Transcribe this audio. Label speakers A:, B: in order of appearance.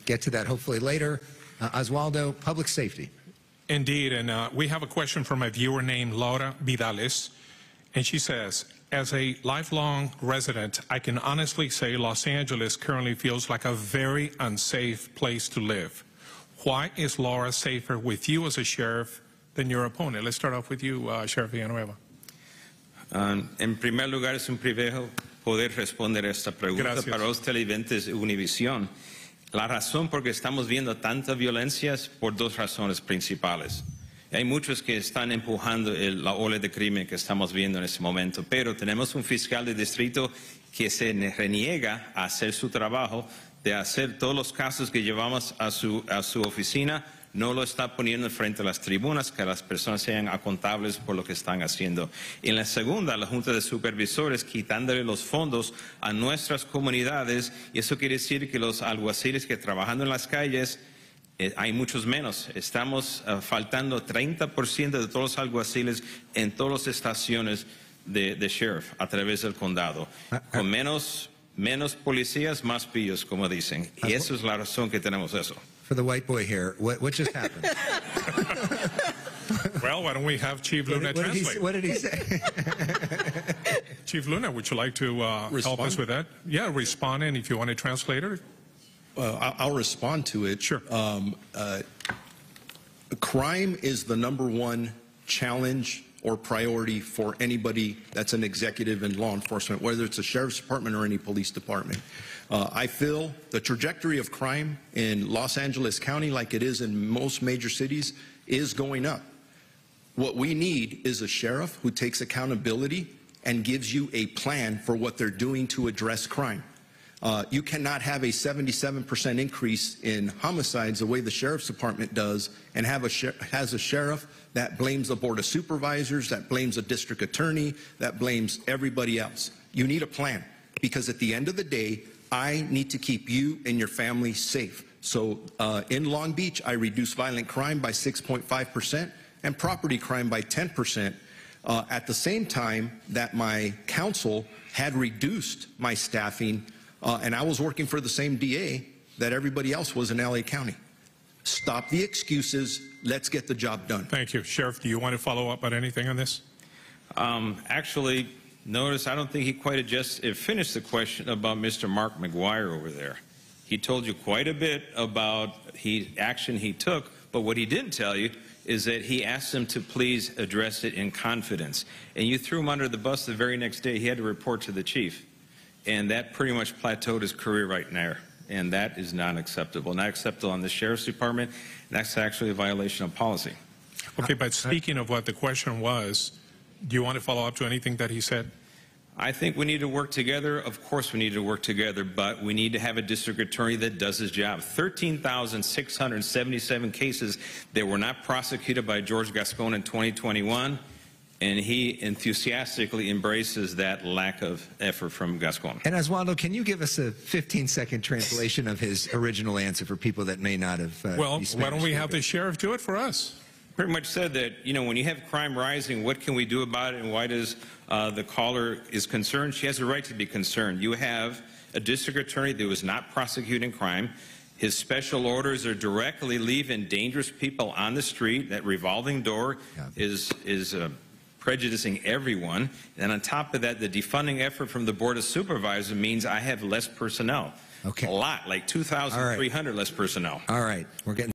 A: get to that hopefully later. Oswaldo, public safety.
B: Indeed, and we have a question from a viewer named Laura Vidales, and she says, as a lifelong resident, I can honestly say Los Angeles currently feels like a very unsafe place to live. Why is Laura safer with you as a sheriff than your opponent? Let's start off with you, Sheriff Villanueva.
C: En primer lugar, es un privilegio poder responder esta pregunta.
B: Gracias.
C: Para los televidentes de Univisión. La razón por que estamos viendo tanta violencia es por dos razones principales. Hay muchos que están empujando la ola de crimen que estamos viendo en este momento, pero tenemos un fiscal de distrito que se reniega a hacer su trabajo, de hacer todos los casos que llevamos a su oficina. No lo está poniendo frente a las tribunas, que las personas sean acontables por lo que están haciendo. En la segunda, la Junta de Supervisores quitándole los fondos a nuestras comunidades, y eso quiere decir que los alguaciles que trabajando en las calles, hay muchos menos. Estamos faltando 30% de todos los alguaciles en todas las estaciones de sheriff a través del condado. Con menos policías, más pillos, como dicen. Y esa es la razón que tenemos eso.
A: For the white boy here, what just happened?
B: Well, why don't we have Chief Luna translate?
A: What did he say?
B: Chief Luna, would you like to help us with that? Yeah, respond, and if you want a translator.
D: I'll respond to it.
B: Sure.
D: Crime is the #1 challenge or priority for anybody that's an executive in law enforcement, whether it's a sheriff's department or any police department. I feel the trajectory of crime in Los Angeles County, like it is in most major cities, is going up. What we need is a sheriff who takes accountability and gives you a plan for what they're doing to address crime. You cannot have a 77% increase in homicides the way the sheriff's department does and has a sheriff that blames the board of supervisors, that blames a district attorney, that blames everybody else. You need a plan, because at the end of the day, I need to keep you and your family safe. So in Long Beach, I reduced violent crime by 6.5% and property crime by 10%. At the same time that my council had reduced my staffing, and I was working for the same DA that everybody else was in LA County. Stop the excuses. Let's get the job done.
B: Thank you. Sheriff, do you want to follow up on anything on this?
C: Actually, notice I don't think he quite finished the question about Mr. Mark McGuire over there. He told you quite a bit about action he took, but what he didn't tell you is that he asked him to please address it in confidence. And you threw him under the bus the very next day. He had to report to the chief. And that pretty much plateaued his career right there. And that is not acceptable. Not acceptable on the sheriff's department. That's actually a violation of policy.
B: Okay, but speaking of what the question was, do you want to follow up to anything that he said?
C: I think we need to work together. Of course we need to work together, but we need to have a district attorney that does his job. 13,677 cases that were not prosecuted by George Gascon in 2021, and he enthusiastically embraces that lack of effort from Gascon.
A: And Oswaldo, can you give us a 15-second translation of his original answer for people that may not have
B: well, why don't we have the sheriff do it for us?
C: Pretty much said that, you know, when you have crime rising, what can we do about it, and why does the caller is concerned? She has a right to be concerned. You have a district attorney that was not prosecuting crime. His special orders are directly leaving dangerous people on the street. That revolving door is prejudicing everyone. And on top of that, the defunding effort from the Board of Supervisors means I have less personnel.
A: Okay.
C: A lot, like 2,300 less personnel.
A: All right. We're getting